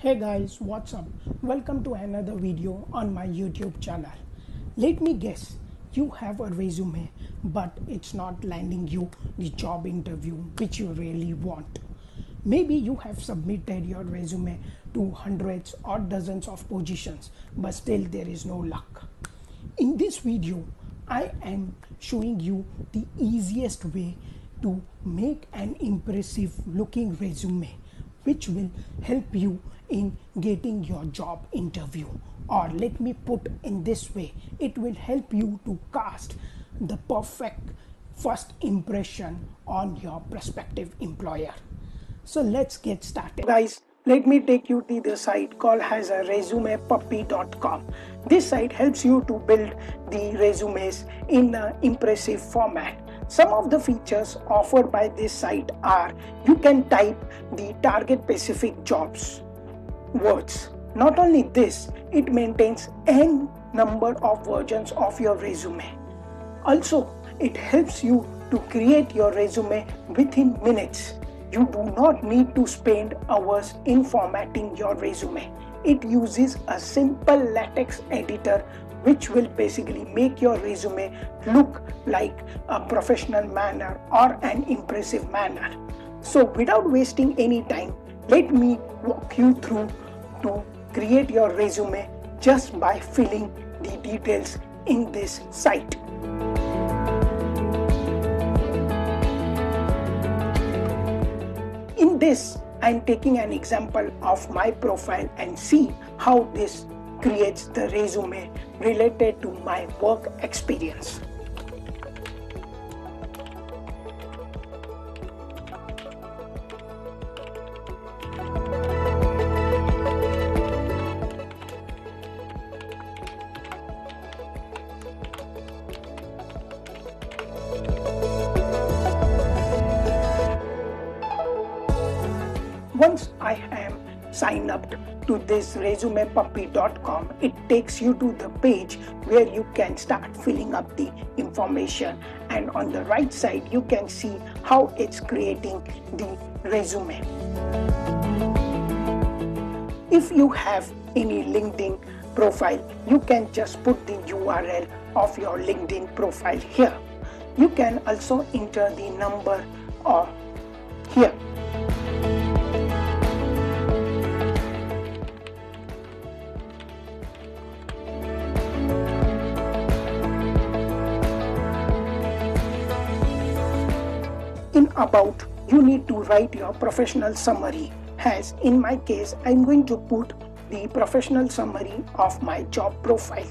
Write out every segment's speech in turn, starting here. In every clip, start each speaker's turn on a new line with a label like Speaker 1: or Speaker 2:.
Speaker 1: Hey guys, what's up? Welcome to another video on my YouTube channel. Let me guess, you have a resume, but it's not landing you the job interview which you really want. Maybe you have submitted your resume to hundreds or dozens of positions, but still there is no luck. In this video, I am showing you the easiest way to make an impressive looking resume which will help you in getting your job interview, or let me put in this way, it will help you to cast the perfect first impression on your prospective employer. So let's get started. Guys, let me take you to the site called as a resumepuppy.com. This site helps you to build the resumes in an impressive format. Some of the features offered by this site are you can type the target specific jobs words. Not only this, it maintains n number of versions of your resume. Also, it helps you to create your resume within minutes. You do not need to spend hours in formatting your resume. It uses a simple latex editor which will basically make your resume look like a professional manner or an impressive manner. So without wasting any time, let me walk you through to create your resume just by filling the details in this site. In this, I am taking an example of my profile and see how this creates the resume related to my work experience. Once I am signed up to this resumepuppy.com, it takes you to the page where you can start filling up the information, and on the right side you can see how it's creating the resume. If you have any LinkedIn profile, you can just put the URL of your LinkedIn profile here. You can also enter the number here. In about, you need to write your professional summary. As in my case, I'm going to put the professional summary of my job profile.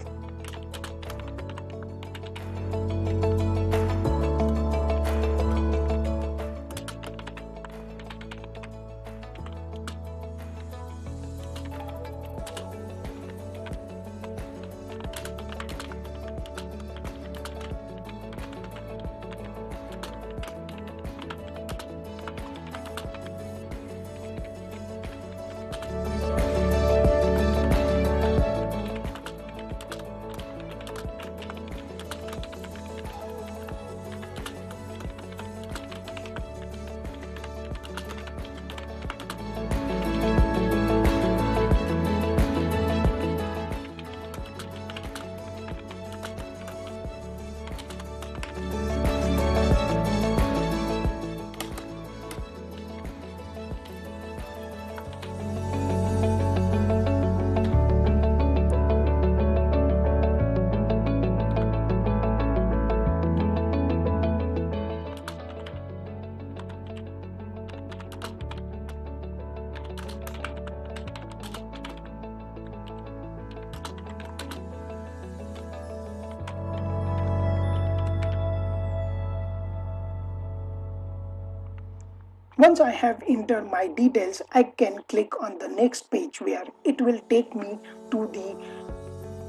Speaker 1: Once I have entered my details, I can click on the next page where it will take me to the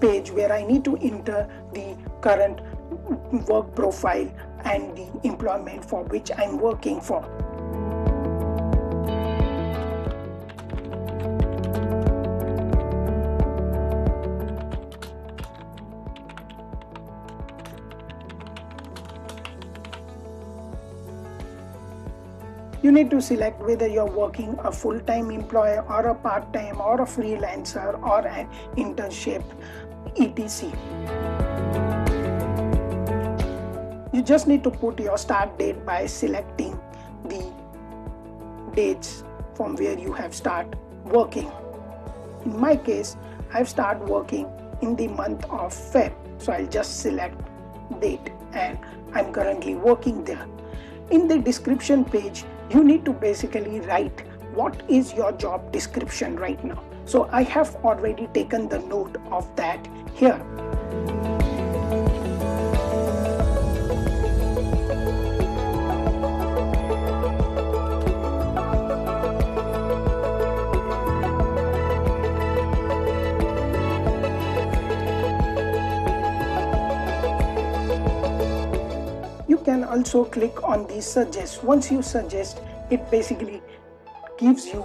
Speaker 1: page where I need to enter the current work profile and the employment for which I'm working for. You need to select whether you're working a full-time employee or a part-time or a freelancer or an internship, etc. You just need to put your start date by selecting the dates from where you have started working. In my case, I've started working in the month of Feb, so I'll just select date and I'm currently working there. In the description page, you need to basically write what is your job description right now. So I have already taken the note of that here. You can also click on the suggest. Once you suggest, it basically gives you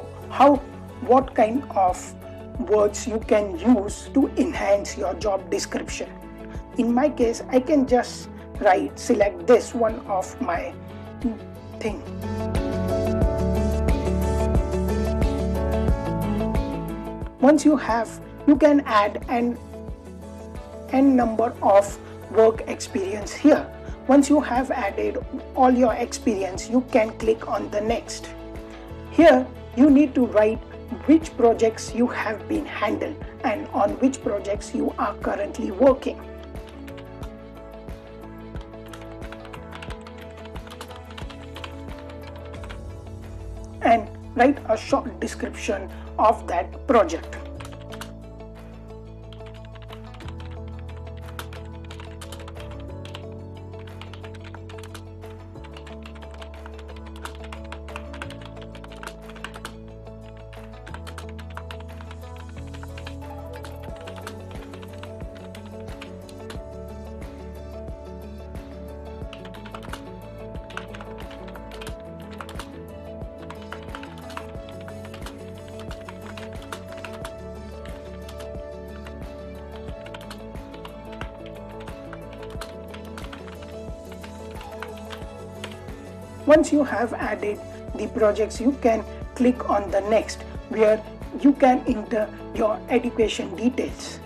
Speaker 1: what kind of words you can use to enhance your job description. In my case, I can just select this one of my thing. Once you can add an n number of work experience here. Once you have added all your experience, you can click on the next. Here you need to write which projects you have been handled and on which projects you are currently working. And write a short description of that project. Once you have added the projects, you can click on the next, where you can enter your education details.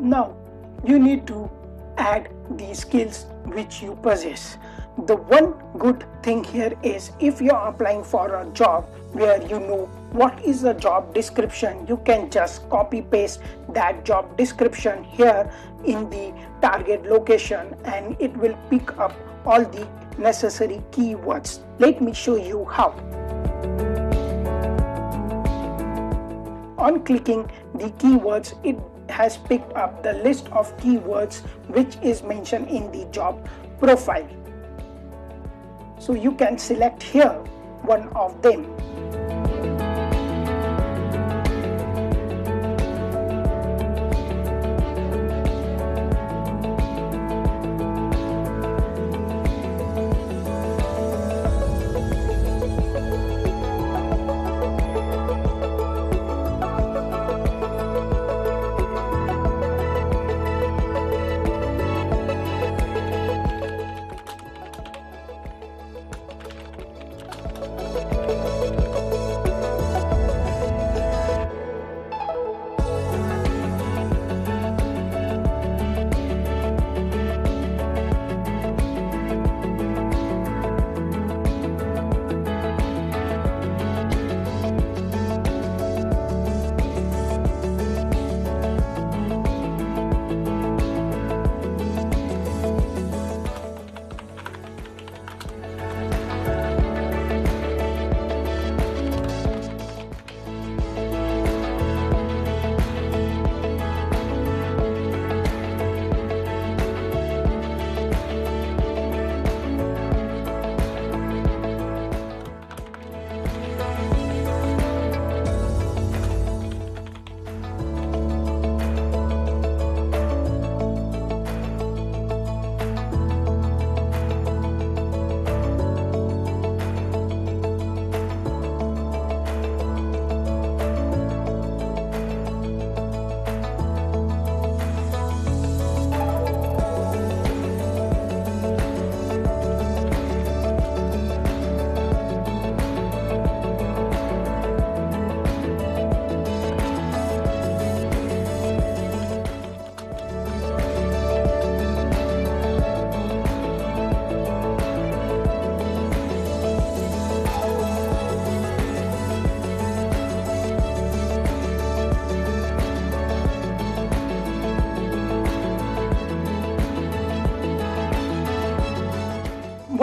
Speaker 1: Now you need to add the skills which you possess. The one good thing here is, if you are applying for a job where you know what is the job description, you can just copy paste that job description here in the target location and it will pick up all the necessary keywords. Let me show you how. On clicking the keywords, it has picked up the list of keywords which is mentioned in the job profile. So you can select here one of them.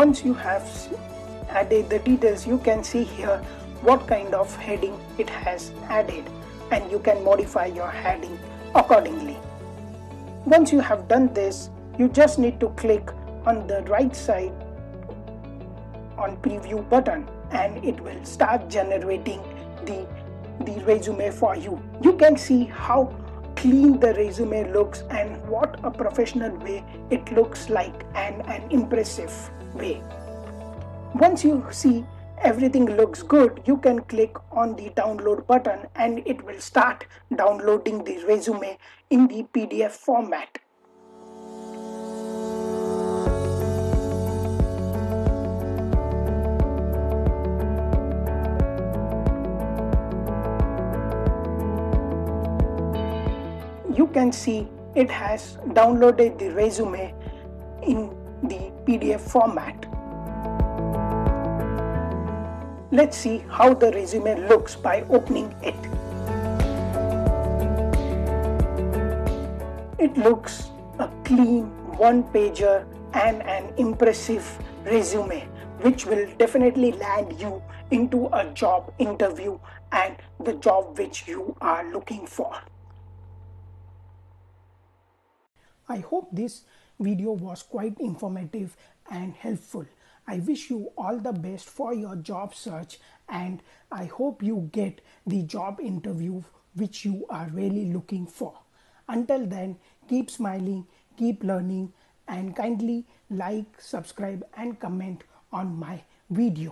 Speaker 1: Once you have added the details, you can see here what kind of heading it has added, and you can modify your heading accordingly. Once you have done this, you just need to click on the right side on preview button, and it will start generating the resume for you. You can see how clean the resume looks and what a professional way it looks like, and an impressive way. Once you see everything looks good, you can click on the download button and it will start downloading the resume in the PDF format. You can see it has downloaded the resume in the PDF format. Let's see how the resume looks by opening it. It looks a clean one-pager and an impressive resume, which will definitely land you into a job interview and the job which you are looking for. I hope this video was quite informative and helpful. I wish you all the best for your job search, and I hope you get the job interview which you are really looking for. Until then, keep smiling, keep learning, and kindly like, subscribe and comment on my video.